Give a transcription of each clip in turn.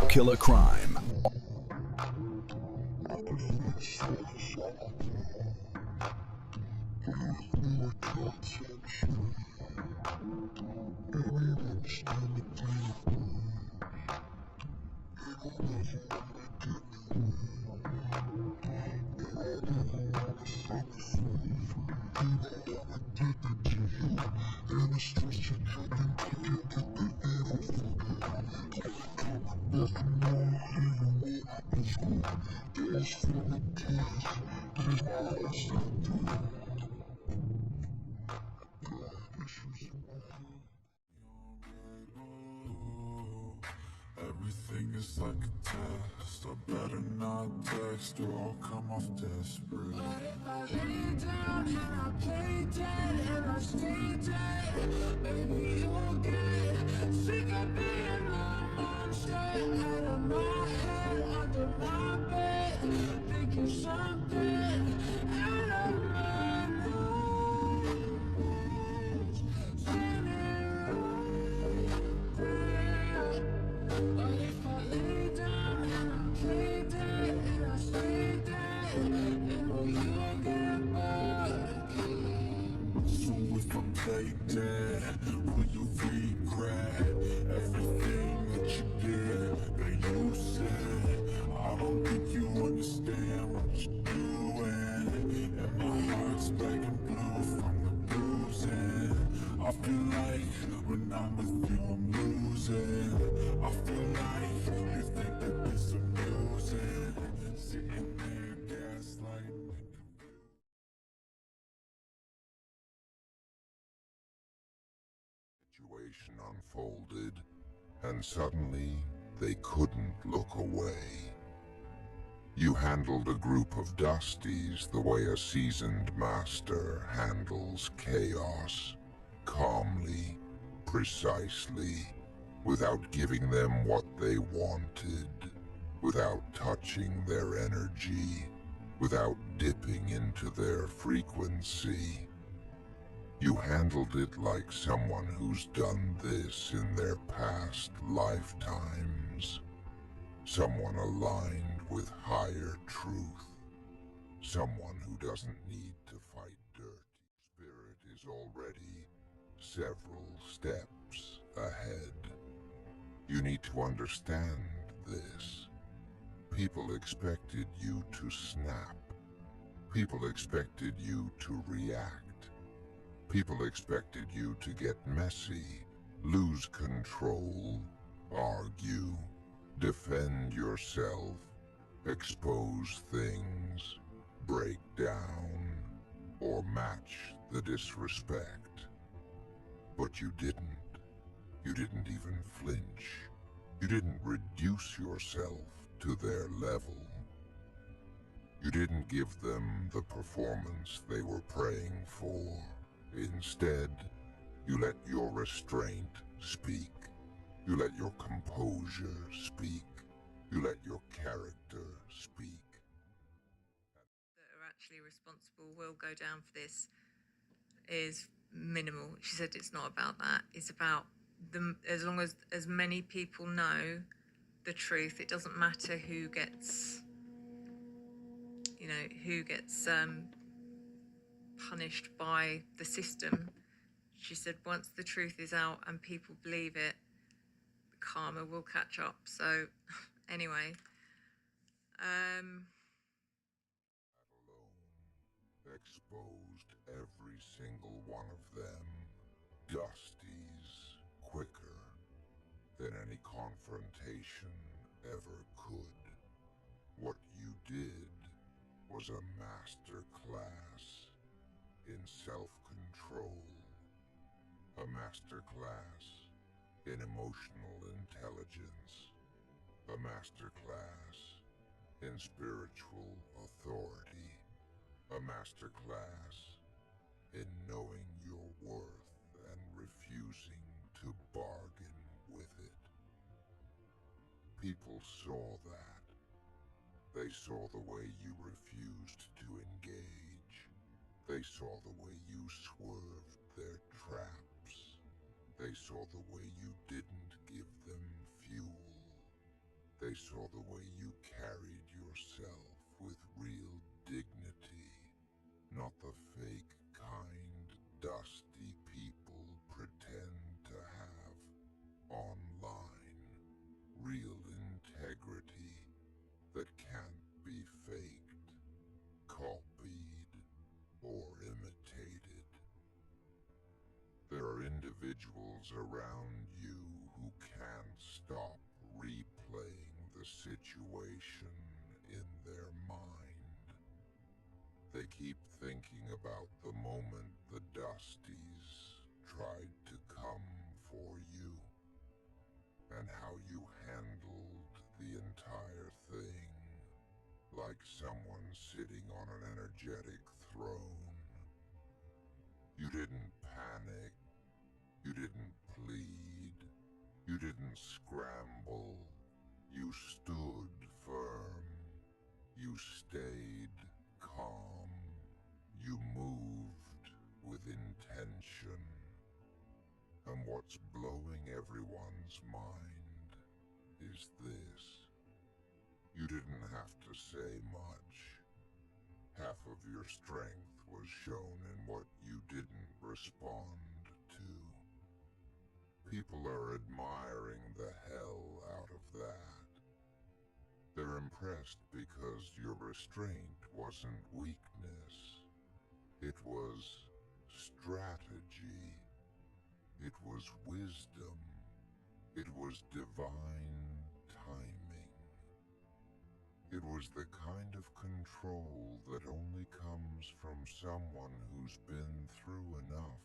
Killer Crime. Everything is like a test. I better not text or I'll come off desperate. But if I lay down and I play dead and I stay dead, maybe you'll get sick of being a monster out of my head, under my bed, thinking something out of my nightmares. Standing right there. But if I lay down and I play dead and I stay dead, then will you get back? So if I play dead, will you regret everything that you did, that you said? I don't think you understand what you're doing, and my heart's black and blue from the bruising. I feel like when I'm with you I'm losing. I feel like you think that this amusing, sitting there gaslighting. Situation unfolded, and suddenly they couldn't look away. You handled a group of dusties the way a seasoned master handles chaos, calmly, precisely, without giving them what they wanted, without touching their energy, without dipping into their frequency. You handled it like someone who's done this in their past lifetimes. Someone aligned with higher truth. Someone who doesn't need to fight dirty. Spirit is already several steps ahead. You need to understand this. People expected you to snap. People expected you to react. People expected you to get messy, lose control, argue, defend yourself, expose things, break down, or match the disrespect. But you didn't. You didn't even flinch. You didn't reduce yourself to their level. You didn't give them the performance they were praying for. Instead, you let your restraint speak. You let your composure speak. You let your character speak. That are actually responsible will go down for this is minimal. She said it's not about that. It's about them. As long as many people know the truth, it doesn't matter who gets, punished by the system. She said once the truth is out and people believe it, karma will catch up. So anyway, Alone exposed every single one of them, dusties, quicker than any confrontation ever could. What you did was a master class in self-control, a master class in emotional intelligence, a master class in spiritual authority, a master class in knowing your worth and refusing to bargain with it. People saw that. They saw the way you refused to engage. They saw the way you swerved their traps. They saw the way you didn't give them fuel. They saw the way you carried yourself with real dignity, not the fake kind dusty people pretend to have online. Real integrity that can't be faked, copied, or imitated. There are individuals around you who can't stop replaying the situation in their mind. They keep thinking about the moment the Dusties tried to come for you, and how you handled the entire thing like someone sitting on an energetic throne. You didn't panic, you didn't plead, you didn't scramble. You stood firm, you stayed calm, you moved with intention. And what's blowing everyone's mind is this. You didn't have to say much. Half of your strength was shown in what you didn't respond to. People are admiring the hell out of that. They're impressed because your restraint wasn't weakness. It was strategy. It was wisdom. It was divine timing. It was the kind of control that only comes from someone who's been through enough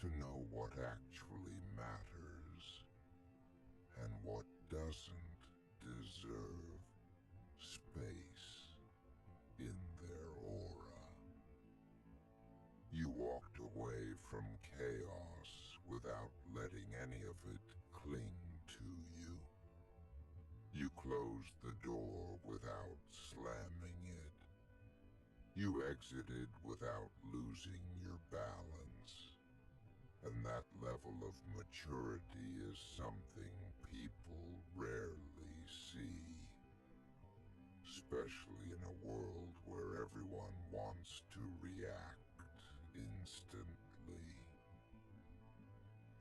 to know what actually matters and what doesn't deserve space in their aura. You walked away from chaos without letting any of it cling to you. You closed the door without slamming it. You exited without losing your balance. And that level of maturity is something people rarely see, especially in a world where everyone wants to react instantly.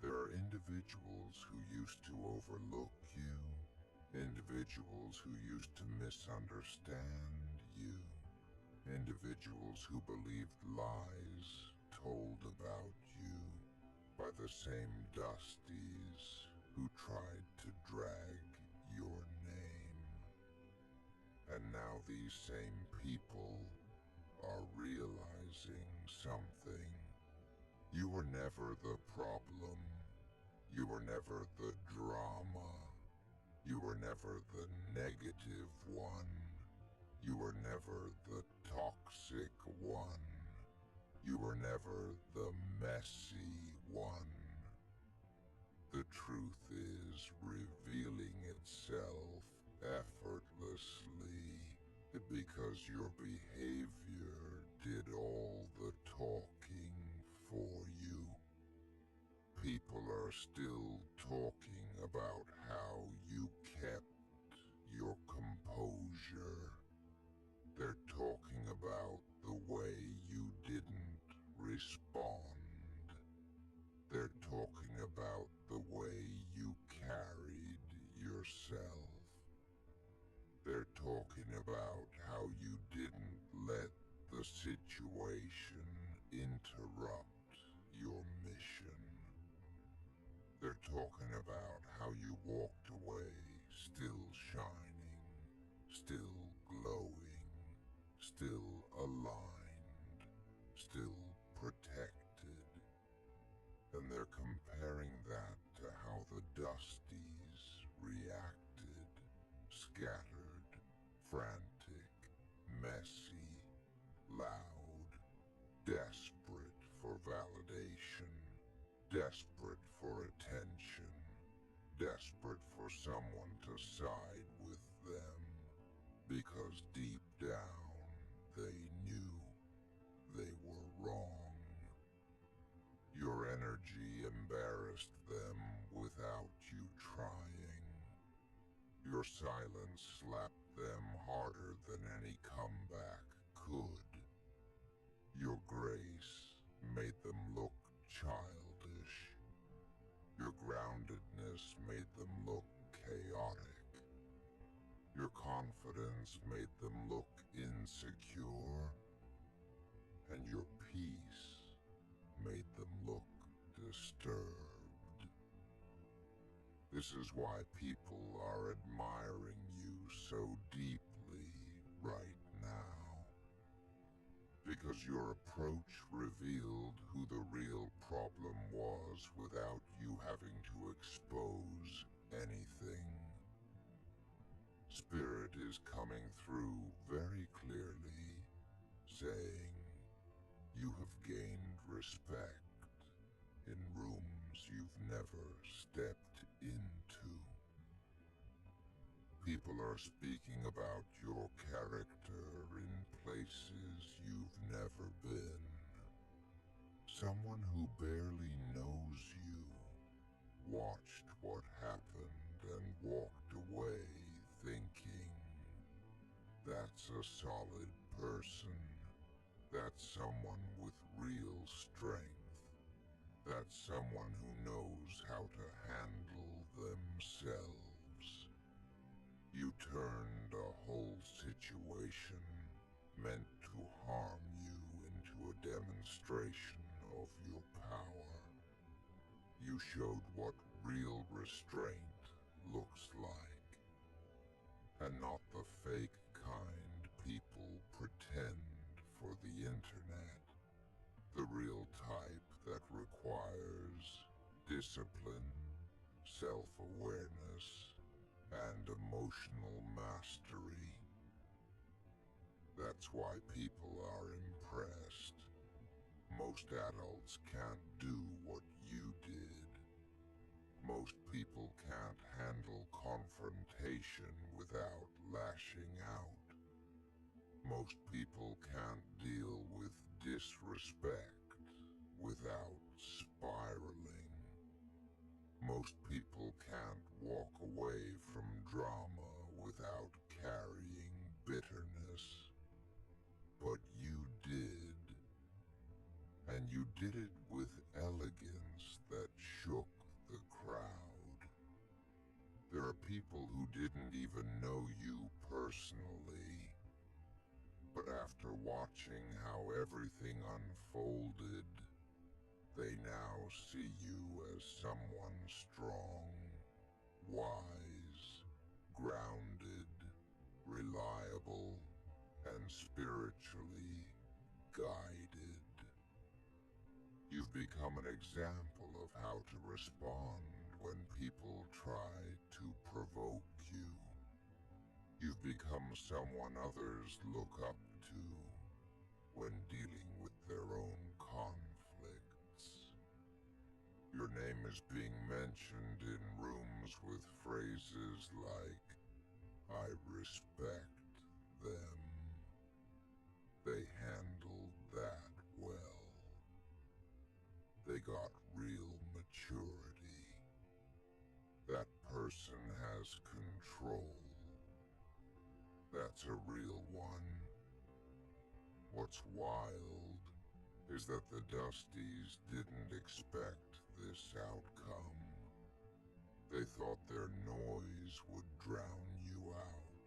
There are individuals who used to overlook you, individuals who used to misunderstand you, individuals who believed lies told about you by the same Dusties who tried to drag your name. And now these same people are realizing something. You were never the problem. You were never the drama. You were never the negative one. You were never the toxic one. You were never the messy one. The truth is revealing itself effortlessly because your behavior did all the talking for you. People are still talking about how you kept your composure. They're talking about the way you didn't respond. They're talking about the way you carried yourself. They're talking about how you didn't let the situation interrupt your mission. They're talking about how you walked away still shining, still glowing, still aligned, still protected. And they're comparing that to how the Dusties reacted, scattered, frantic, messy, loud, desperate for validation, desperate for attention, desperate for someone to side with them, because deep down they knew they were wrong. Your energy embarrassed them without you trying. Your silence slapped them harder than any comeback could. Your grace made them look childish. Your groundedness made them look chaotic. Your confidence made them look insecure. And your peace made them look disturbed. This is why people are admiring you so deeply right now. Because your approach revealed who the real problem was without you having to expose anything. Spirit is coming through very clearly, saying, you have gained respect in rooms you've never stepped into. People are speaking about your character in places you've never been. Someone who barely knows you watched what happened and walked away thinking, that's a solid person. That's someone with real strength. That's someone who knows how to handle themselves. You turned a whole situation meant to harm you into a demonstration of your power. You showed what real restraint looks like, and not the fake kind people pretend for the internet. The real type that requires discipline, self-awareness, and emotional mastery. That's why people are impressed. Most adults can't do what you did. Most people can't handle confrontation without lashing out. Most people can't deal with disrespect without spiraling. Most people can't walk away from drama without carrying bitterness. But you did. And you did it with elegance that shook the crowd. There are people who didn't even know you personally. But after watching how everything unfolded, they now see you as someone strong, wise, grounded, reliable, and spiritually guided. You've become an example of how to respond when people try to provoke you. You've become someone others look up to when dealing with their own conflicts. Your name is being mentioned in rooms with phrases like, I respect them. They handled that well. They got real maturity. That person has control. That's a real one. What's wild is that the Dusties didn't expect this outcome. They thought their noise would drown you out.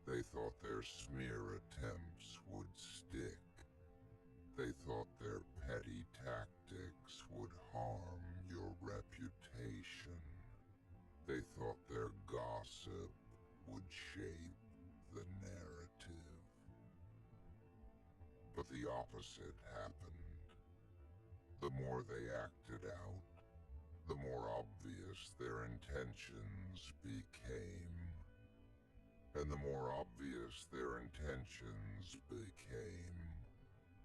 They thought their smear attempts would stick. They thought their petty tactics would harm your reputation. They thought their gossip would shape the narrative. But the opposite happened. The more they acted out, the more obvious their intentions became. And the more obvious their intentions became,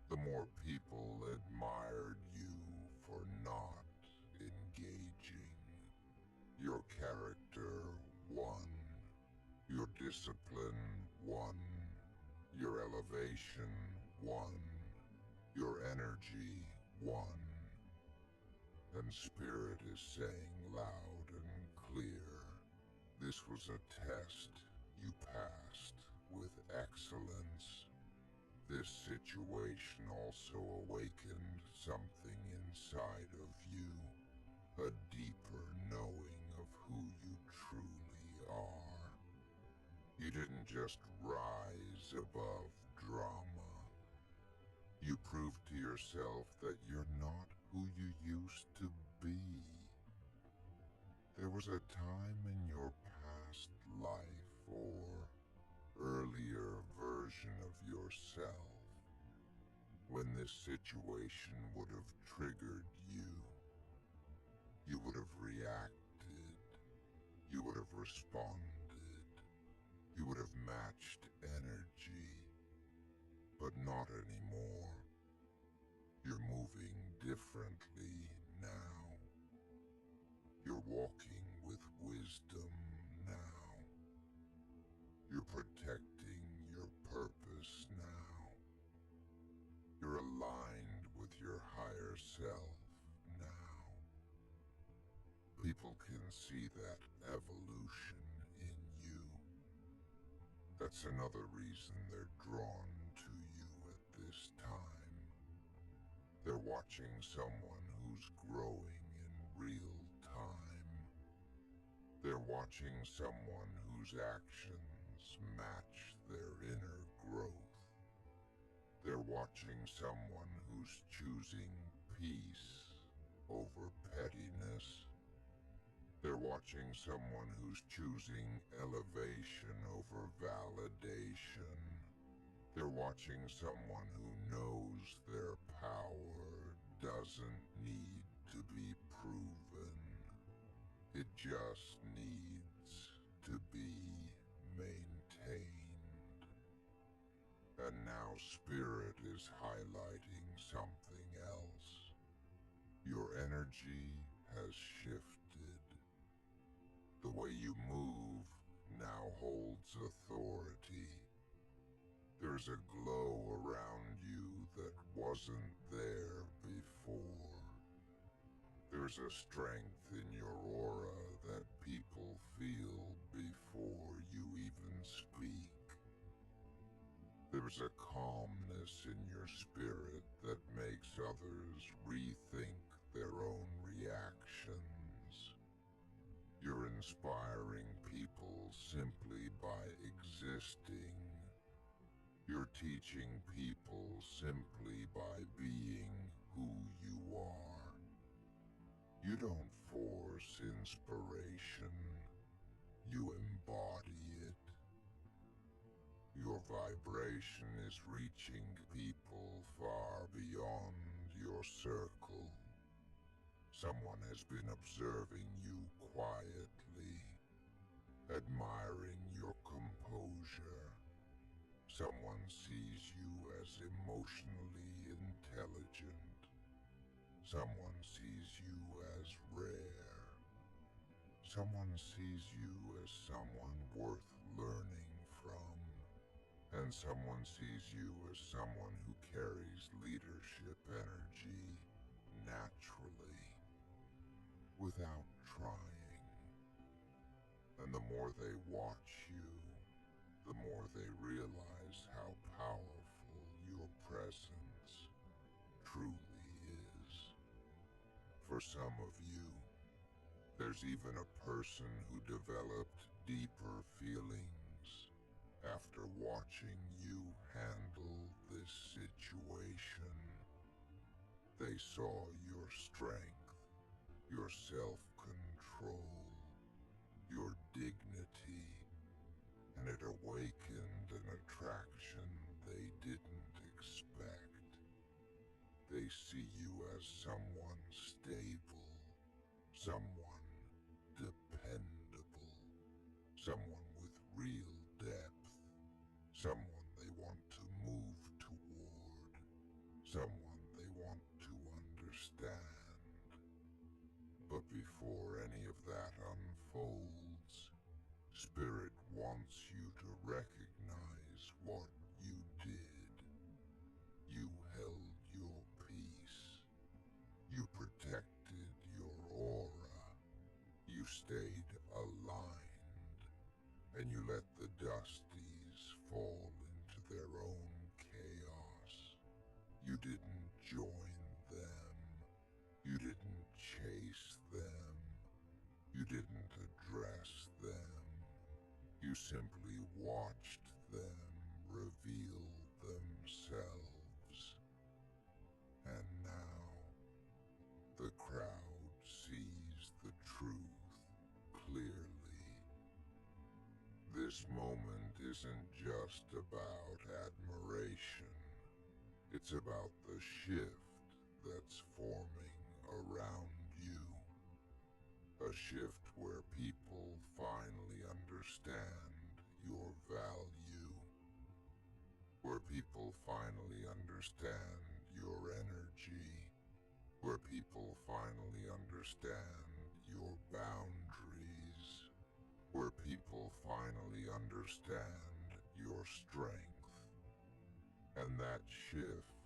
the more people admired you for not engaging. Your character won. Your discipline won. Your elevation won. Your energy won. And Spirit is saying loud and clear, This was a test you passed with excellence. This situation also awakened something inside of you, a deeper knowing of who you truly are. You didn't just rise above drama. You proved to yourself that you're not who you used to be. There was a time in your past life or earlier version of yourself when this situation would have triggered you. You would have reacted. You would have responded. You would have matched energy. But not anymore. You're moving differently now. You're walking with wisdom now. You're protecting your purpose now. You're aligned with your higher self now. People can see that evolution in you. That's another reason they're drawn to you at this time. They're watching someone who's growing in real time. They're watching someone whose actions match their inner growth. They're watching someone who's choosing peace over pettiness. They're watching someone who's choosing elevation over validation. They're watching someone who knows their power doesn't need to be proven. It just needs to be maintained. And now Spirit is highlighting something else. Your energy has shifted. The way you move now holds authority. There's a glow around you that wasn't there before. There's a strength in your aura that people feel before you even speak. There's a calmness in your spirit that makes others rethink their own reactions. You're inspiring people simply by existing. You're teaching people simply by being who you are. You don't force inspiration, you embody it. Your vibration is reaching people far beyond your circle. Someone has been observing you quietly, admiring your composure. Someone sees you as emotionally intelligent. Someone sees you as rare. Someone sees you as someone worth learning from. And someone sees you as someone who carries leadership energy naturally, without trying. And the more they watch you, the more they realize how powerful your presence truly is. For some of you, there's even a person who developed deeper feelings after watching you handle this situation. They saw your strength, your self-control, your dignity, and it awakened an attraction they didn't expect. They see you as someone stable, someone dependable, someone with real depth, someone they want to move toward, someone they want to understand. But before any of that unfolds, Spirit wants you to recognize what you did. You held your peace. You protected your aura. You stayed aligned. and you let the Dusties fall into their own chaos. You didn't join them. You didn't chase them. You didn't address them. You simply watched them reveal themselves. And now, the crowd sees the truth clearly. This moment isn't just about admiration. It's about the shift that's forming around you. A shift where people finally understand your value. Where people finally understand your energy. Where people finally understand your boundaries. Where people finally understand your strength. And that shift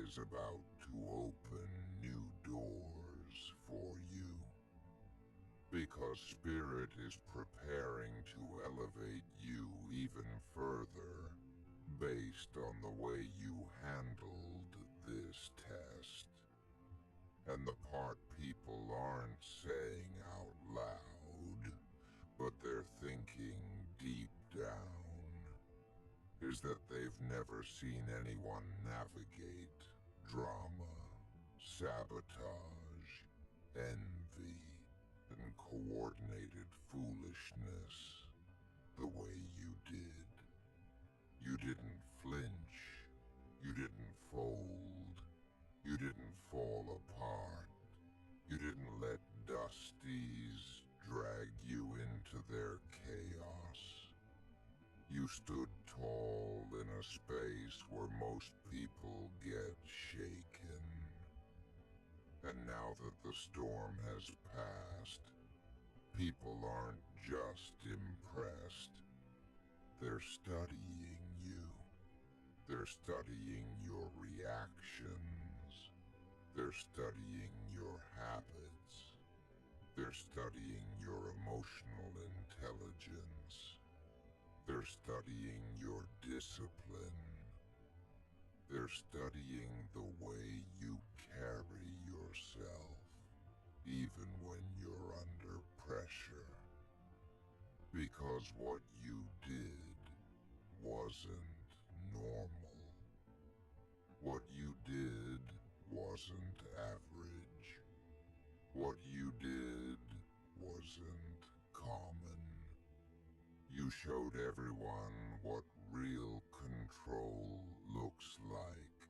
is about to open new doors for you. Because Spirit is preparing to elevate you even further based on the way you handled this test. And the part people aren't saying out loud, but they're thinking deep down, is that they've never seen anyone navigate drama, sabotage, envy, and coordinated foolishness the way you did. You didn't flinch. You didn't fold. You didn't fall apart. You didn't let Dusties drag you into their chaos. You stood tall in a space where most people get shaken. And now that the storm has passed, people aren't just impressed. They're studying you. They're studying your reactions. They're studying your habits. They're studying your emotional intelligence. They're studying your discipline. They're studying the way you carry yourself, even when you're under pressure. Because what you did wasn't normal. What you did wasn't average. What you did wasn't common. You showed everyone what real control looks like,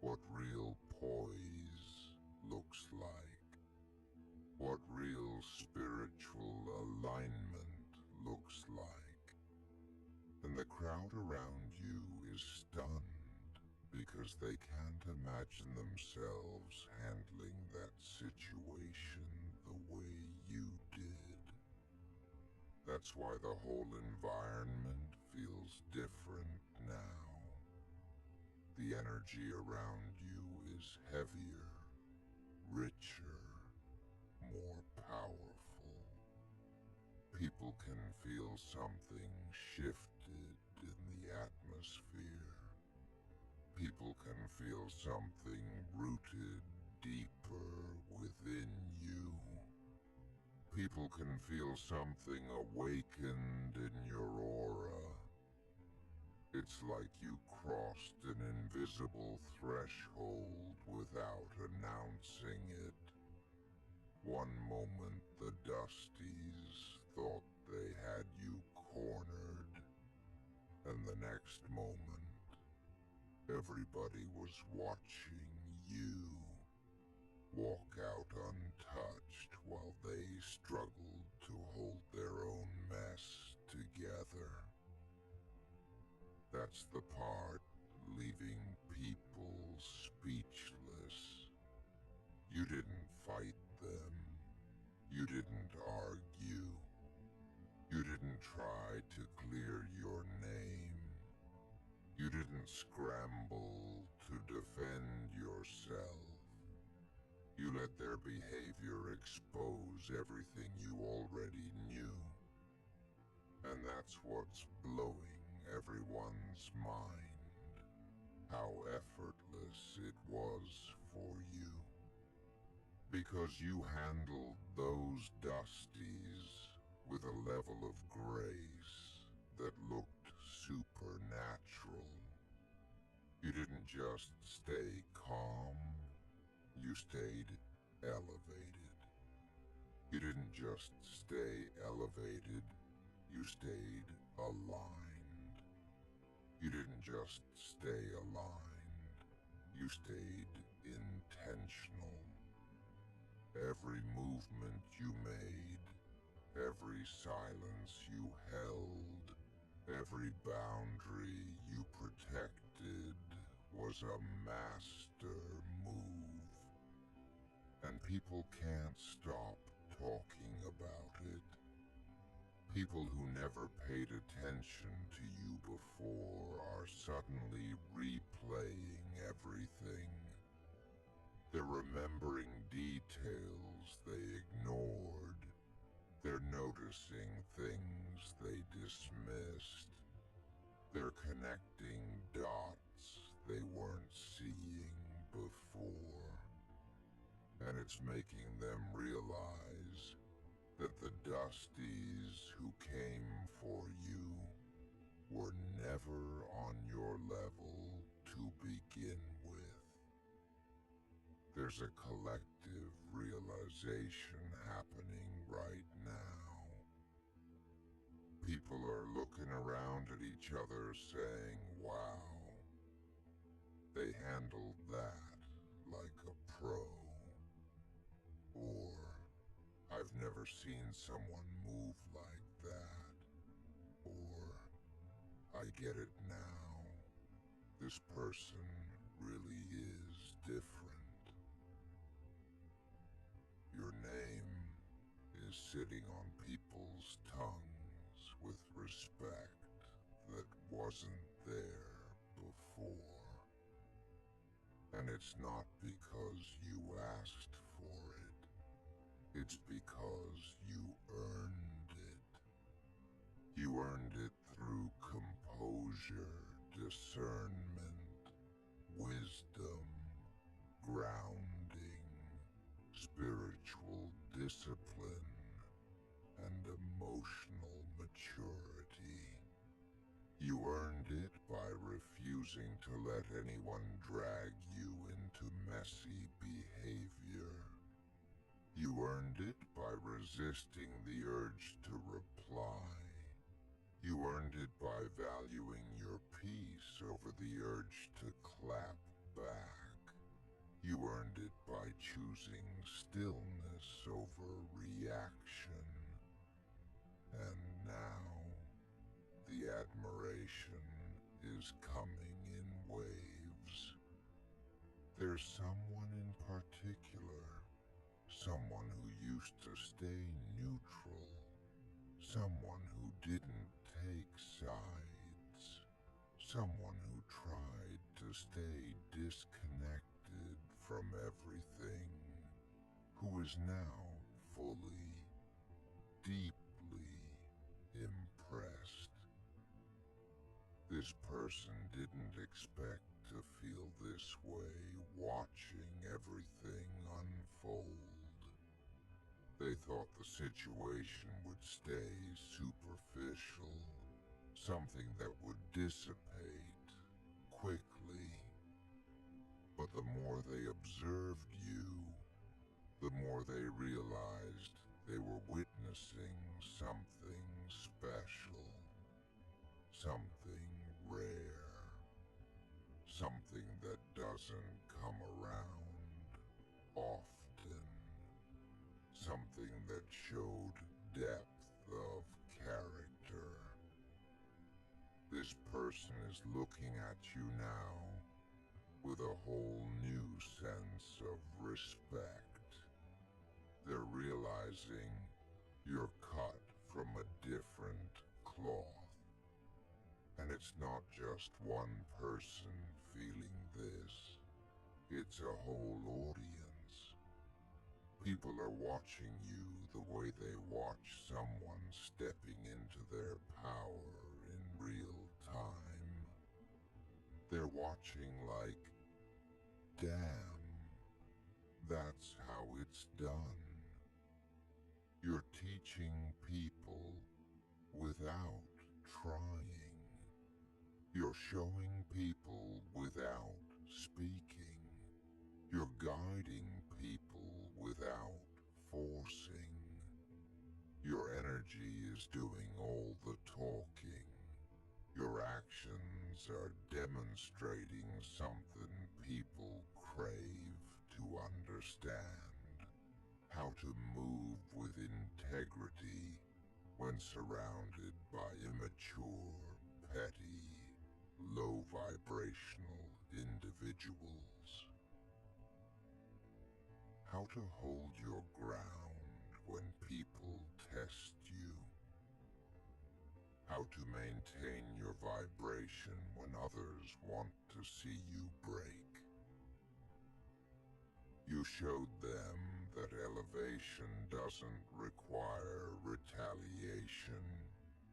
what real poise looks like, what real spiritual alignment looks like. And the crowd around you is stunned because they can't imagine themselves handling that situation the way you did. That's why the whole environment feels different now. The energy around you is heavier, richer, more powerful. People can feel something shifted in the atmosphere. People can feel something rooted deeper within you. People can feel something awakened in your aura. It's like you crossed an invisible threshold without announcing it. One moment the Dusties thought they had you cornered, and the next moment everybody was watching you walk out untouched while they struggled to hold their own mess together. That's the part leaving people speechless. You didn't fight them. You didn't argue. You didn't try to clear your name. You didn't scramble to defend yourself. You let their behavior expose everything you already knew. And that's what's blowing everyone's mind. How effortless it was for you. Because you handled those dusties with a level of grace that looked supernatural. You didn't just stay calm, you stayed elevated. You didn't just stay elevated, you stayed aligned. You didn't just stay aligned, you stayed intentional. Every movement you made, every silence you held, every boundary you protected was a master move. And people can't stop talking about it. People who never paid attention to you before are suddenly replaying everything. They're remembering details they ignored. They're noticing things they dismissed. They're connecting dots they weren't seeing before. And it's making them realize that the Dusties who came for you were never on your level to begin with. There's a collective realization happening right now. People are looking around at each other saying, wow, they handled that like a pro. Or, I've never seen someone move like that. Or, I get it now. This person really is different. Your name is sitting on people's tongues with respect that wasn't there before. And it's not because you asked for it. It's because you earned it. You earned it through composure, discernment, wisdom, grounding, spiritual discipline, and emotional maturity. You earned it by refusing to let anyone drag you into messy behavior. You earned it by resisting the urge to reply. You earned it by valuing your peace over the urge to clap back. You earned it by choosing stillness over reaction. And now, the admiration is coming in waves. There's someone in particular, someone who used to stay neutral, someone who didn't take sides, someone who tried to stay disconnected from everything, who is now fully, deeply impressed. This person didn't expect to feel this way watching everything unfold. They thought the situation would stay superficial, something that would dissipate quickly. But the more they observed you, the more they realized they were witnessing something special, something rare, something that doesn't come around often, something that showed depth of character. This person is looking at you now with a whole new sense of respect. They're realizing you're cut from a different cloth. And it's not just one person feeling this. It's a whole audience. People are watching you the way they watch someone stepping into their power in real time. They're watching like, damn, that's how it's done. You're teaching people without trying. You're showing people without speaking. You're guiding people without forcing. Your energy is doing all the talking. Your actions are demonstrating something people crave to understand. How to move with integrity when surrounded by immature, petty, low vibrational individuals. How to hold your ground when people test you. How to maintain your vibration when others want to see you break. You showed them that elevation doesn't require retaliation.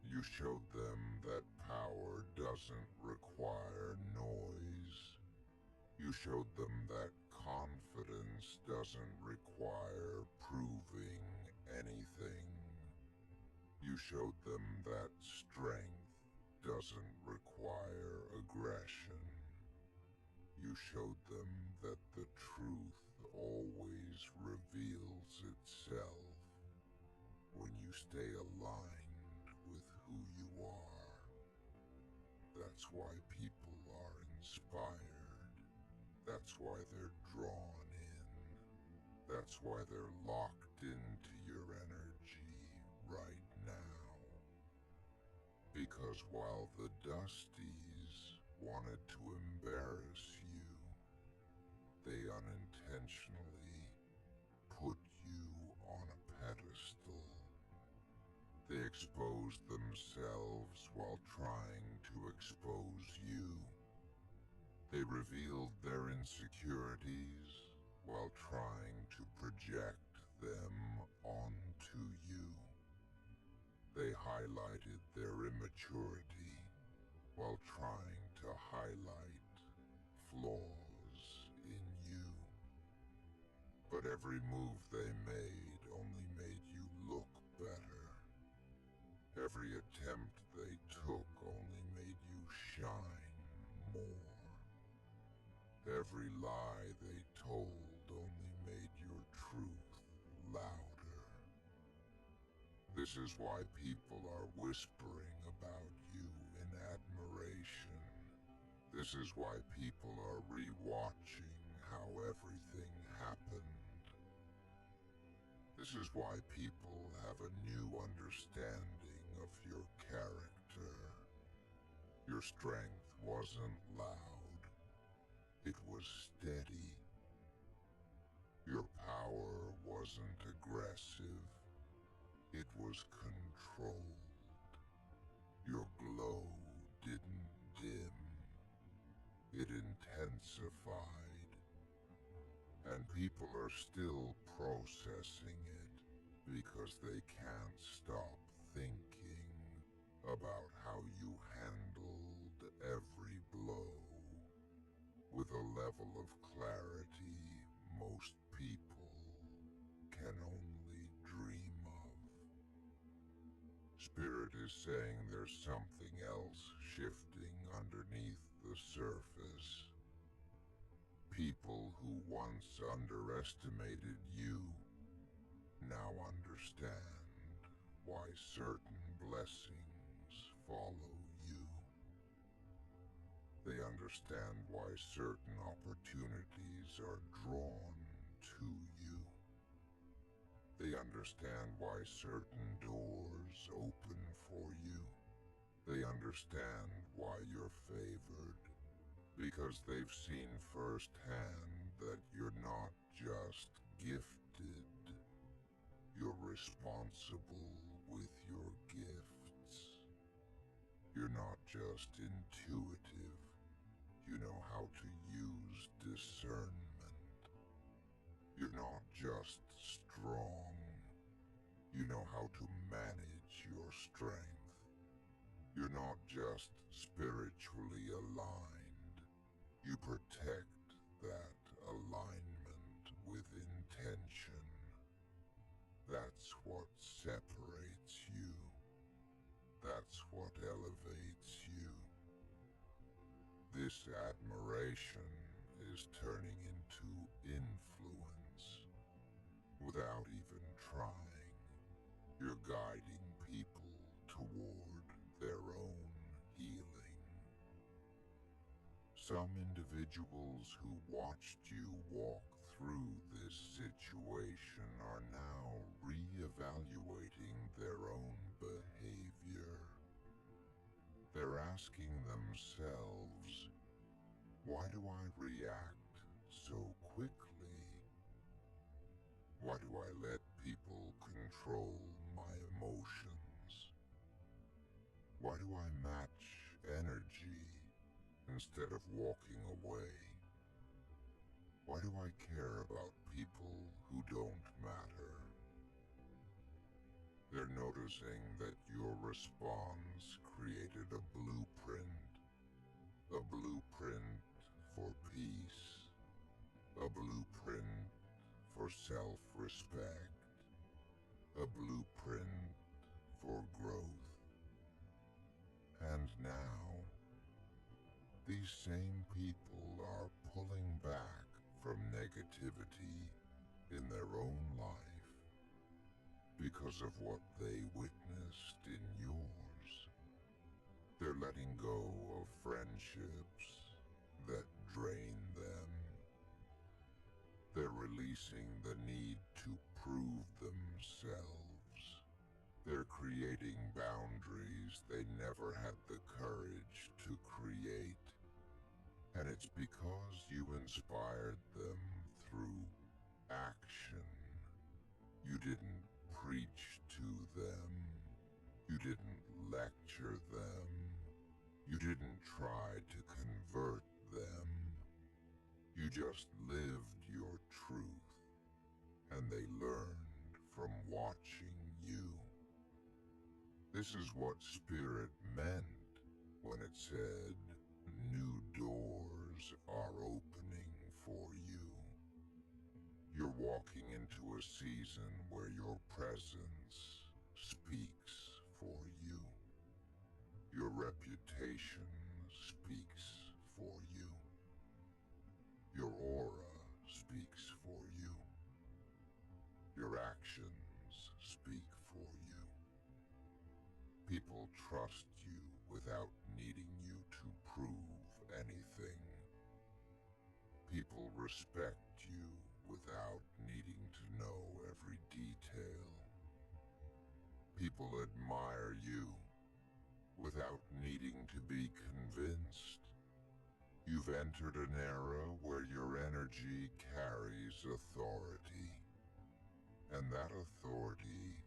You showed them that power doesn't require noise. You showed them that confidence doesn't require proving anything. You showed them that strength doesn't require aggression. You showed them that the truth always reveals itself when you stay aligned with who you are. That's why people are inspired. That's why they're drawn in. That's why they're locked into your energy right now. Because while the Dusties wanted to embarrass you, they unintentionally put you on a pedestal. They exposed themselves while trying to expose you. They revealed their insecurities while trying to project them onto you. They highlighted their immaturity while trying to highlight flaws in you. But every move they made only made you look better. Every attempt they took only made you shine more. Every lie they told only made your truth louder. This is why people are whispering about you in admiration. This is why people are rewatching how everything happened. This is why people have a new understanding of your character. Your strength wasn't loud. It was steady. Your power wasn't aggressive. It was controlled. Your glow didn't dim. It intensified. And people are still processing it because they can't stop thinking about how you handled every blow with a level of clarity most people can only dream of. Spirit is saying there's something else shifting underneath the surface. People who once underestimated you now understand why certain blessings follow you. They understand why certain opportunities are drawn to you. They understand why certain doors open for you. They understand why you're favored, because they've seen firsthand that you're not just gifted, you're responsible with your gifts. You're not just intuitive, you know how to use discernment. You're not just strong. You know how to manage your strength. You're not just spiritually aligned. You protect that alignment with intention. That's what separates you. That's what elevates you. This admiration is turning into influence. Without even trying, you're guiding people toward their own healing. Some individuals who watched you walk through this situation are now re-evaluating their own behavior. They're asking themselves, why do I react so quickly? Why do I let people control my emotions? Why do I match energy instead of walking away? Why do I care about people who don't matter? They're noticing that your response created a blueprint for peace, a blueprint for self-respect, a blueprint for growth. And now, these same people are pulling back from negativity in their own life because of what they witnessed in yours. They're letting go of friendships that drain them. They're releasing the need to prove themselves. They're creating boundaries they never had the courage to create. And it's because you inspired them through action. You didn't preach to them. You didn't lecture them. You didn't try to convert them. You just lived your truth, and they learned from watching you. This is what Spirit meant when it said, new doors are opening for you. You're walking into a season where your presence speaks for you. Your reputation speaks for you. Your aura speaks for you. Your actions speak for you. People trust you without needing you to prove anything. People respect you without needing to know every detail. People admire you without needing to be convinced. You've entered an era where your energy carries authority, and that authority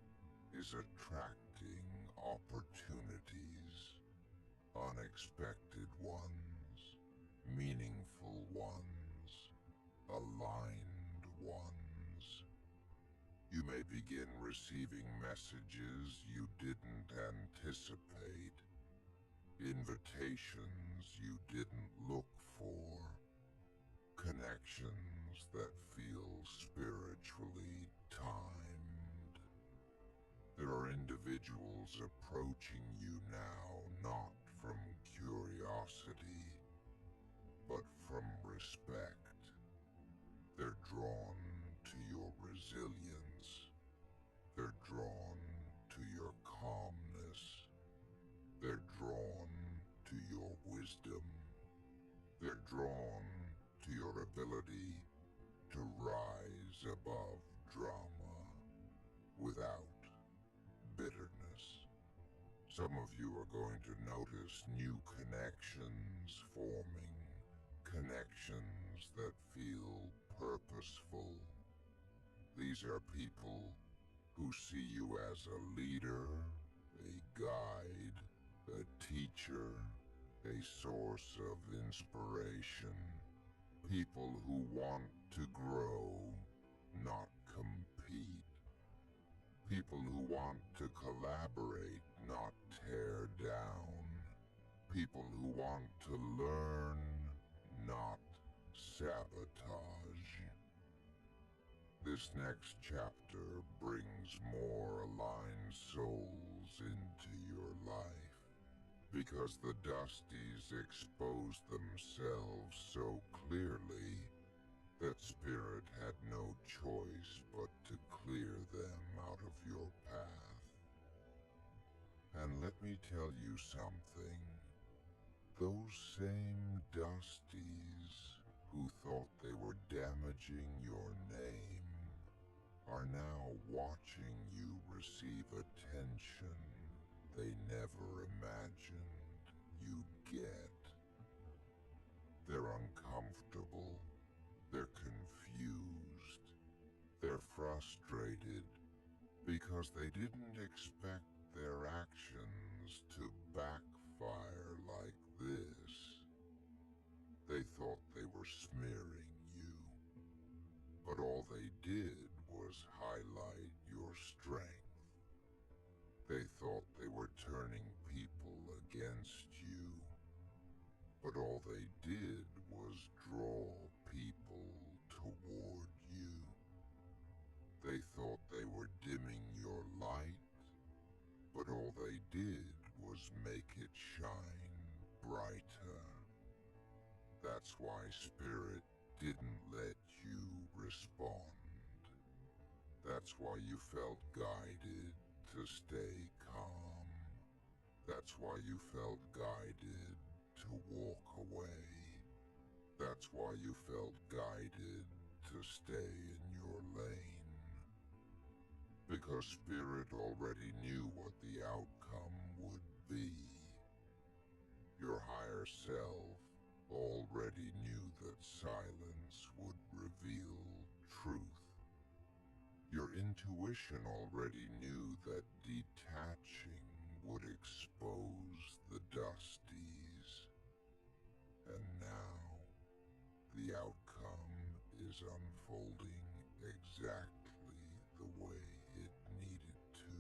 is attracting opportunities, unexpected ones, meaningful ones, aligned ones. You may begin receiving messages you didn't anticipate, invitations you didn't look for, connections that feel spiritually timed. There are individuals approaching you now not from curiosity, but from respect. They're drawn to your resilience. They're drawn to your calmness. They're drawn to your wisdom. They're drawn to your ability to rise above drama without bitterness. Some of you are going to notice new connections forming, connections that feel purposeful. These are people who see you as a leader, a guide, a teacher, a source of inspiration. People who want to grow, not compete. People who want to collaborate, not tear down. People who want to learn, not sabotage. This next chapter brings more aligned souls into your life, because the Dusties expose themselves so clearly that Spirit had no choice but to clear them out of your path. And let me tell you something. Those same Dusties who thought they were damaging your name are now watching you receive attention they never imagined you'd get. They're uncomfortable, they're confused, they're frustrated because they didn't expect their actions to backfire like this. They thought they were smearing you, but all they did was highlight your strength. They thought they were turning people against you, but all they did was draw people toward you. They thought they were dimming your light, but all they did was make it shine brighter. That's why Spirit didn't let you respond. That's why you felt guided to stay calm. That's why you felt guided to walk away. That's why you felt guided to stay in your lane. Because Spirit already knew what the outcome would be. Your higher self already knew that silence would reveal truth. Your intuition already knew that detaching would expose the Dusties. And now, the outcome is unfolding exactly the way it needed to.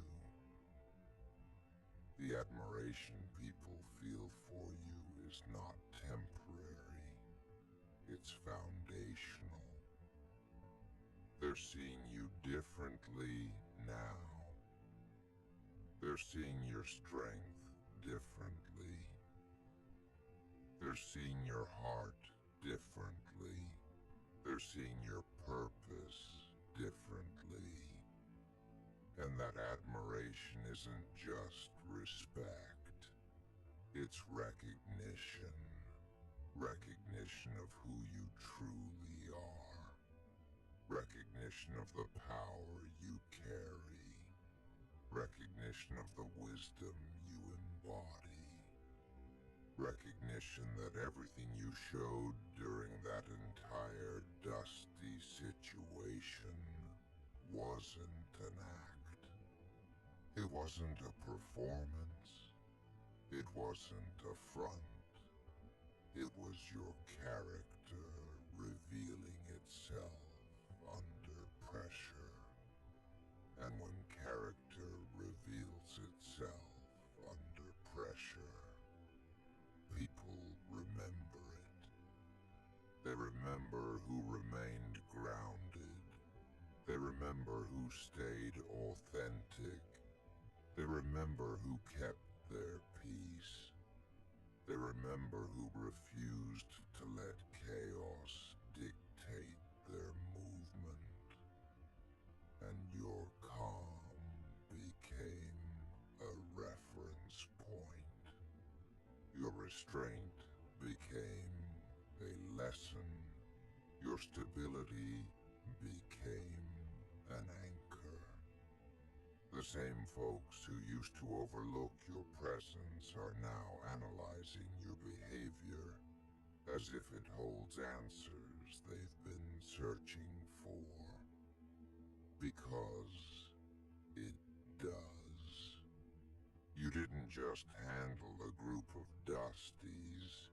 The admiration people feel for you is not temporary, it's foundational. They're seeing you differently now. They're seeing your strength differently. They're seeing your heart differently. They're seeing your purpose differently. And that admiration isn't just respect. It's recognition. Recognition of who you truly are. Recognition of the power you carry. Recognition of the wisdom you embody. Recognition that everything you showed during that entire Dusty situation wasn't an act. It wasn't a performance. It wasn't a front. It was your character revealing itself under pressure. And when character reveals itself under pressure, people remember it. They remember who remained grounded. They remember who stayed authentic. They remember who kept their peace. They remember who refused to let chaos dictate their movement. And your calm became a reference point. Your restraint became a lesson. Your stability became an anchor. The same folks who used to overlook your presence are now analyzing your behavior as if it holds answers they've been searching for. Because it does. You didn't just handle a group of Dusties.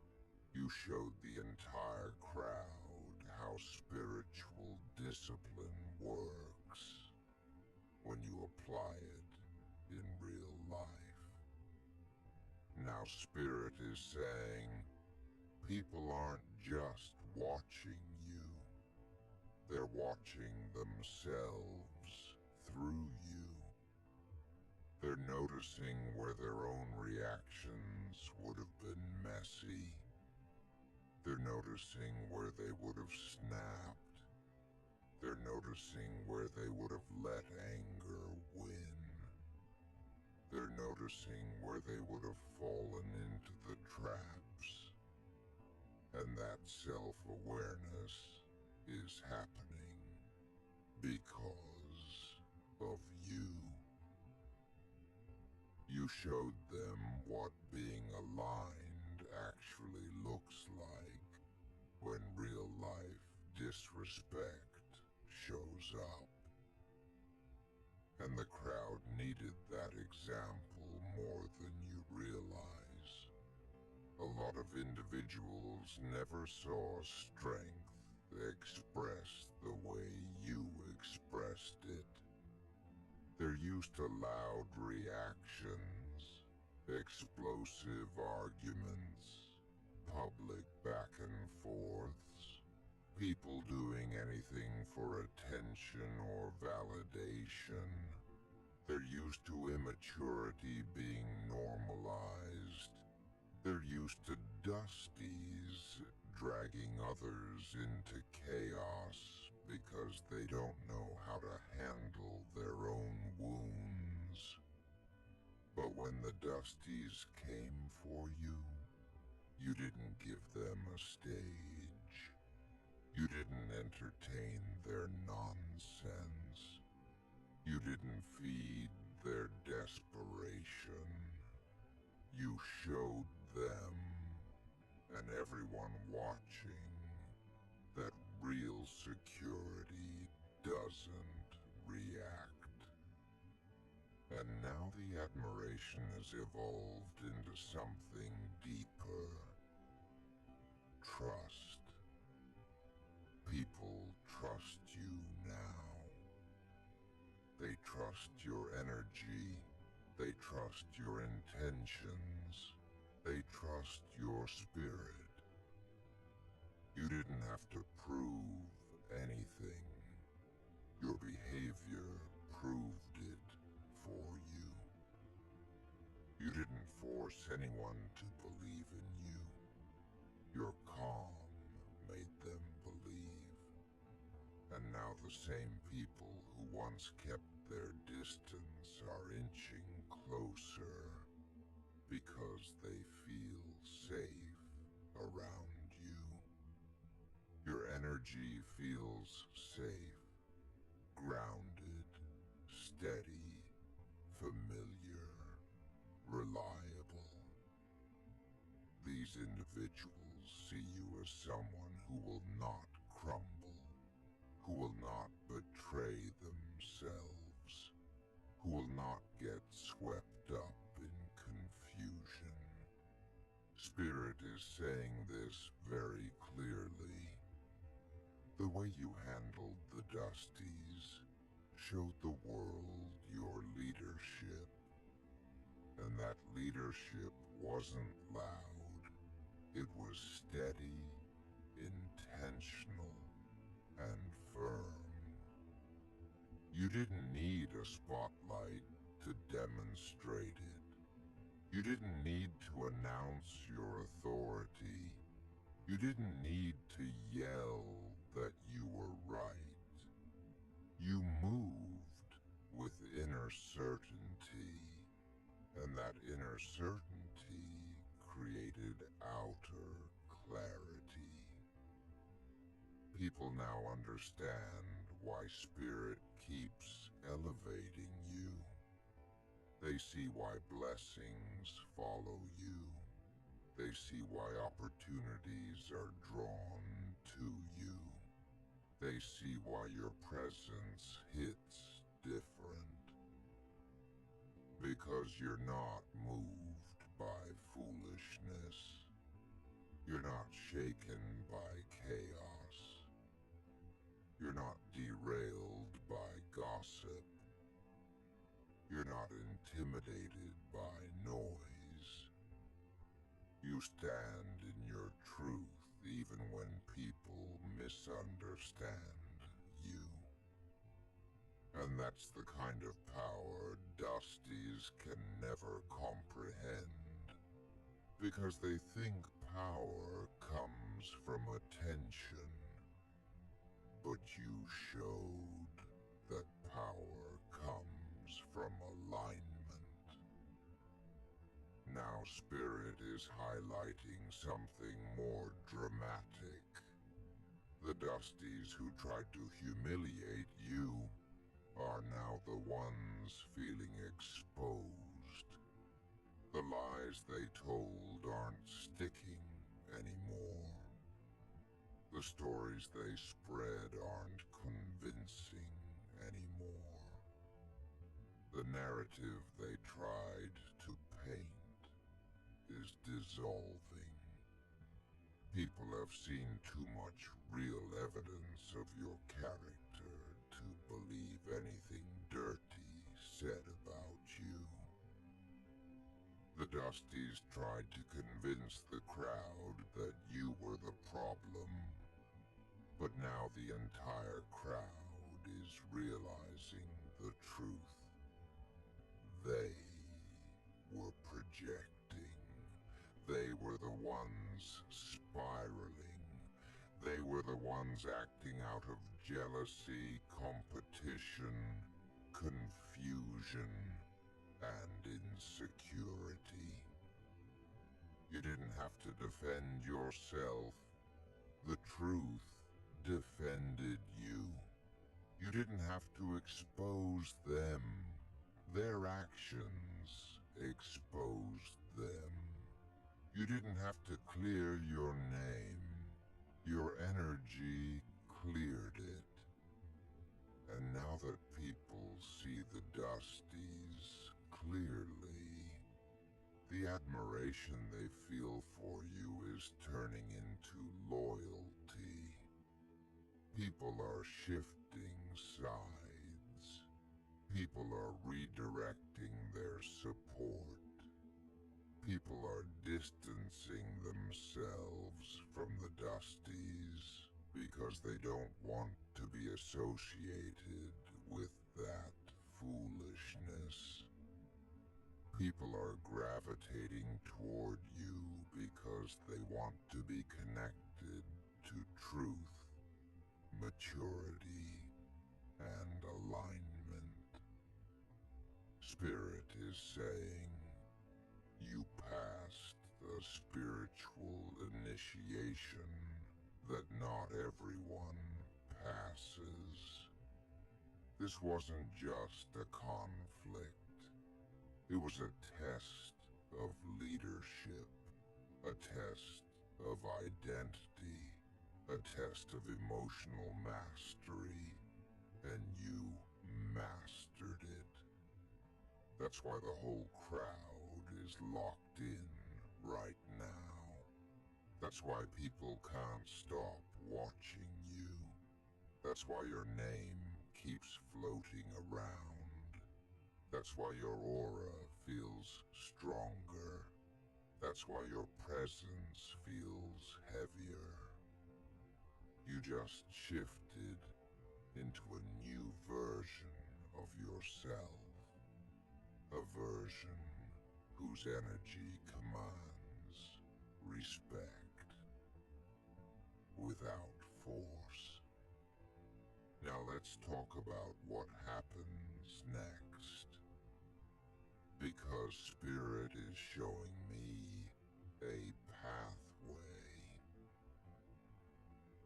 You showed the entire crowd how spiritual discipline works. When you apply apply it in real life. Now Spirit is saying, people aren't just watching you, they're watching themselves through you. They're noticing where their own reactions would have been messy. They're noticing where they would have snapped. They're noticing where they would have let anger win. They're noticing where they would have fallen into the traps. And that self-awareness is happening because of you. You showed them what being aligned actually looks like when real life disrespect shows up. And the crowd needed that example more than you realize. A lot of individuals never saw strength expressed the way you expressed it. They're used to loud reactions, explosive arguments, public back and forths, people doing anything for attention or validation. They're used to immaturity being normalized. They're used to dusties dragging others into chaos because they don't know how to handle their own wounds. But when the dusties came for you, you didn't give them a stage. You didn't entertain their nonsense. You didn't feed their desperation. You showed them, and everyone watching, that real security doesn't react. And now the admiration has evolved into something deeper. Trust. People trust you now. They trust your energy. They trust your intentions. They trust your spirit. You didn't have to prove anything. Your behavior proved it for you. You didn't force anyone to believe in you. Your calm made them believe. And now the same people who once kept their distance are inching closer because they feel safe around you. Your energy feels safe, grounded, steady, familiar, reliable. These individuals see you as someone who will not crumble, who will not betray themselves, who will not get swept up in confusion. Spirit is saying this very clearly. The way you handled the dusties showed the world your leadership. And that leadership wasn't loud. It was steady, intentional, and firm. You didn't need a spotlight to demonstrate it. You didn't need to announce your authority. You didn't need to yell that you were right. You moved with inner certainty, and that inner certainty created outer clarity. People now understand why Spirit keeps elevating you. They see why blessings follow you. They see why opportunities are drawn to you. They see why your presence hits different. Because you're not moved by foolishness. You're not shaken by chaos. You're not derailed by gossip. intimidated by noise. You stand in your truth even when people misunderstand you. And that's the kind of power Dusties can never comprehend, because they think power comes from attention. But you showed that power comes from alignment. Now Spirit is highlighting something more dramatic. The Dusties who tried to humiliate you are now the ones feeling exposed. The lies they told aren't sticking anymore. The stories they spread aren't convincing anymore. The narrative they tried to paint is dissolving. People have seen too much real evidence of your character to believe anything dirty said about you. The Dusties tried to convince the crowd that you were the problem, but now the entire crowd is realizing the truth. They were projecting. They were the ones spiraling. They were the ones acting out of jealousy, competition, confusion, and insecurity. You didn't have to defend yourself. The truth defended you. You didn't have to expose them. Their actions exposed them. You didn't have to clear your name. Your energy cleared it. And now that people see the Dusties clearly, the admiration they feel for you is turning into loyalty. People are shifting sides. People are redirecting their support. People are distancing themselves from the Dusties because they don't want to be associated with that foolishness. People are gravitating toward you because they want to be connected to truth, maturity, and alignment. Spirit is saying, you passed the spiritual initiation that not everyone passes. This wasn't just a conflict. It was a test of leadership, a test of identity, a test of emotional mastery, and you mastered it. That's why the whole crowd is locked in right now. That's why people can't stop watching you. That's why your name keeps floating around. That's why your aura feels stronger. That's why your presence feels heavier. You just shifted into a new version of yourself. A version whose energy commands respect without force. Now let's talk about what happens next. Because Spirit is showing me a pathway.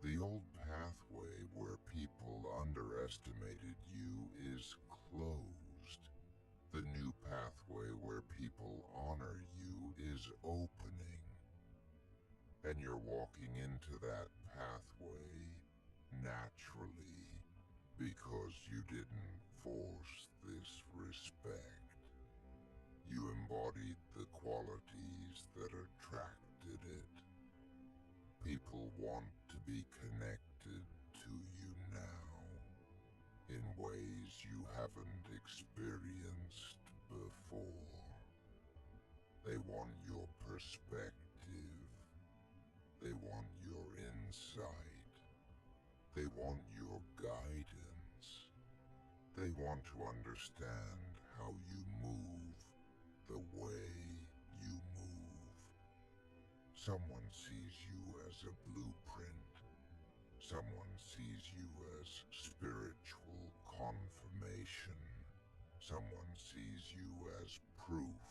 The old pathway where people underestimated you is closed. The new pathway where people honor you is opening. And you're walking into that pathway naturally because you didn't force this respect. You embodied the qualities that attracted it. People want to be connected to you now in ways you haven't experienced before. want your perspective. They want your insight. They want your guidance. They want to understand how you move the way you move. Someone sees you as a blueprint. Someone sees you as spiritual confirmation. Someone sees you as proof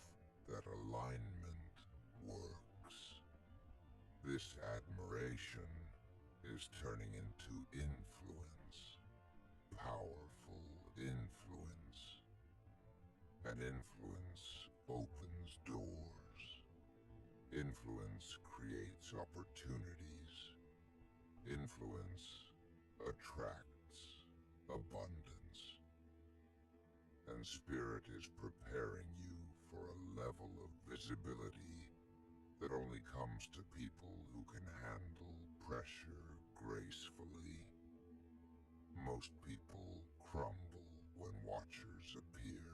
that alignment works. This admiration is turning into influence, powerful influence. And influence opens doors. Influence creates opportunities. Influence attracts abundance. And Spirit is preparing you for a level of visibility that only comes to people who can handle pressure gracefully. Most people crumble when watchers appear.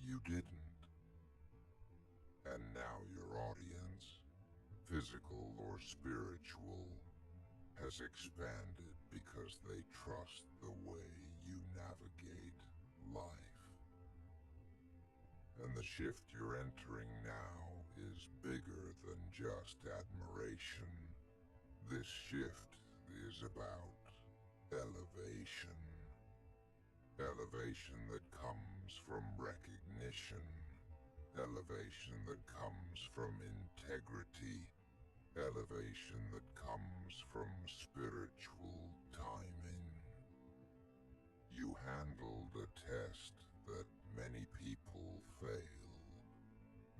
You didn't. And now your audience, physical or spiritual, has expanded because they trust the way you navigate life. And the shift you're entering now is bigger than just admiration. This shift is about elevation. Elevation that comes from recognition. Elevation that comes from integrity. Elevation that comes from spiritual timing. You handled a test that many people fail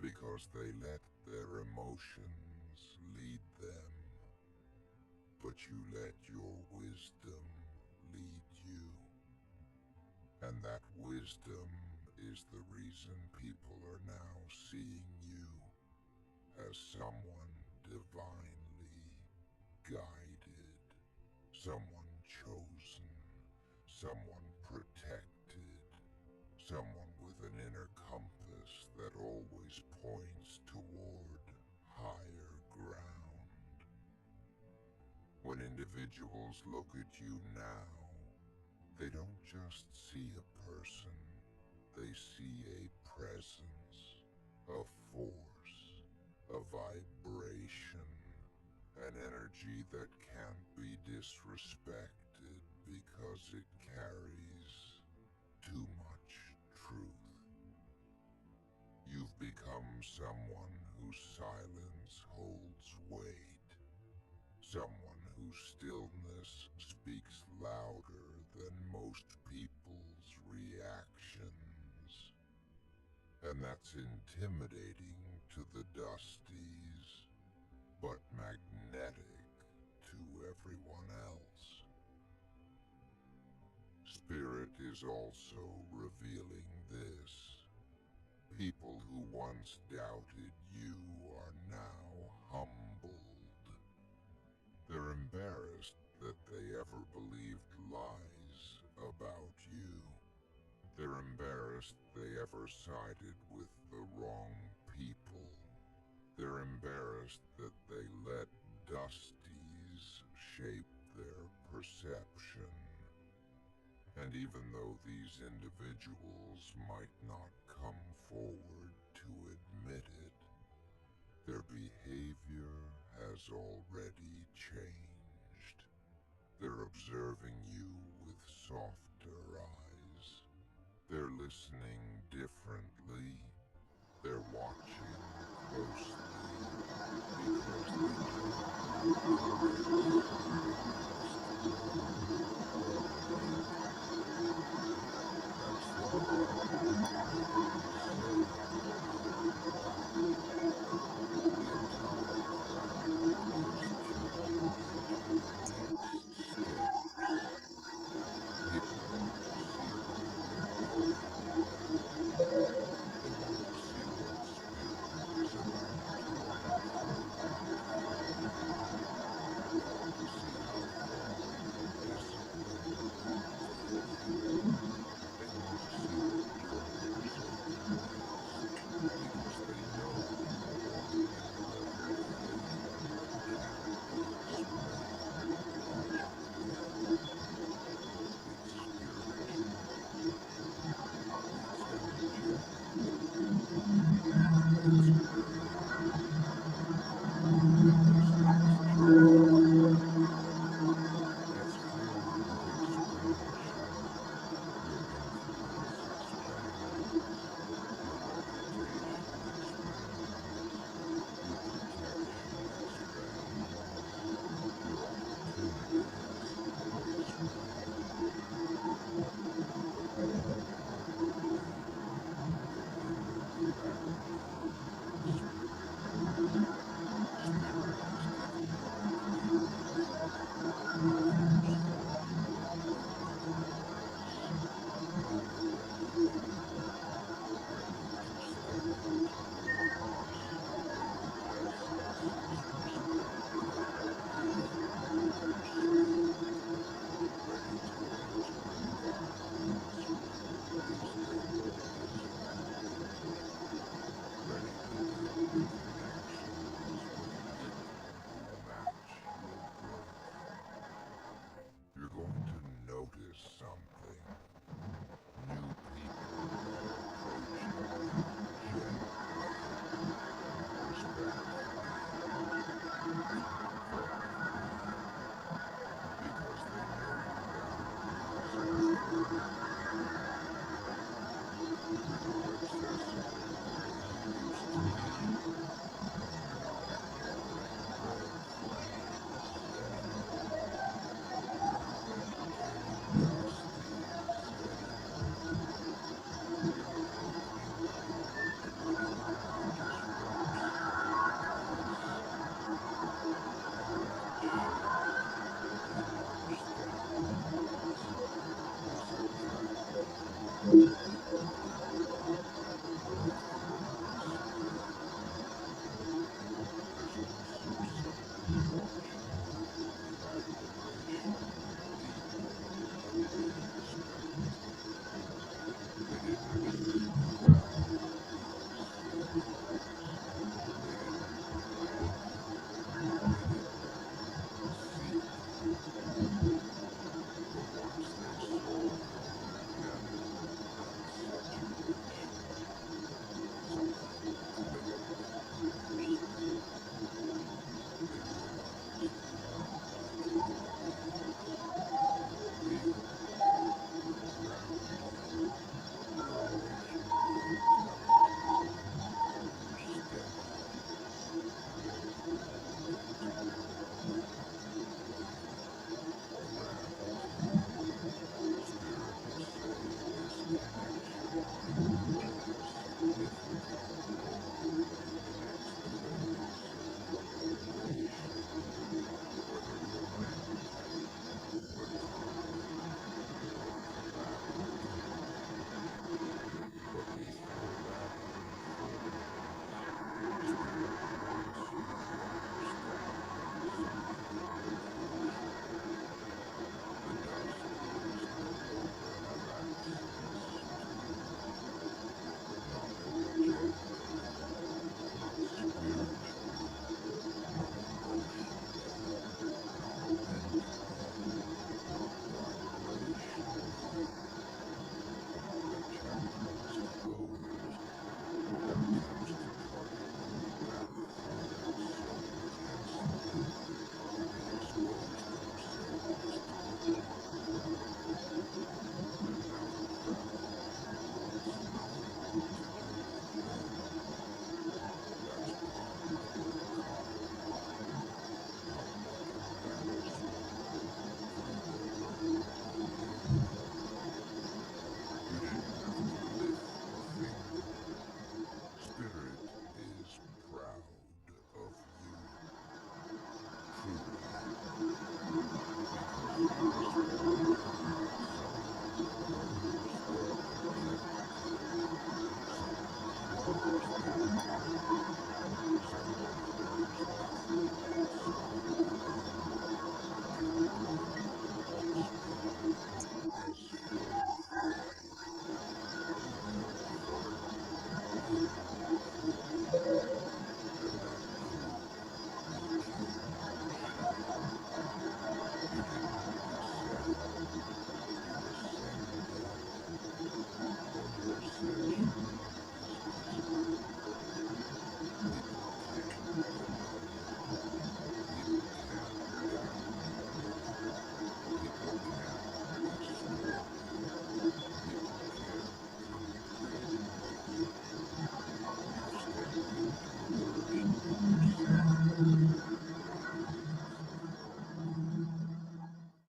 because they let their emotions lead them. But you let your wisdom lead you. And that wisdom is the reason people are now seeing you as someone divinely guided, someone chosen, someone protected, someone with an inner compass that always points toward higher ground. When individuals look at you now, they don't just see a person, they see a presence, a force, a vibration, an energy that can't be disrespected because it carries too much truth. You've become someone whose silence holds weight, someone whose stillness speaks louder than most people's reactions. And that's intimidating to the dusties, but magnetic to everyone else. Spirit is also revealing this. People who once doubted you are now humbled. They're embarrassed that they ever believed lies about you. They're embarrassed they ever sided with the wrong people. They're embarrassed that they let dusties shape their perception. And even though these individuals might not come forward to admit it, their behavior has already changed. They're observing you with softer eyes. They're listening differently. They're watching closely because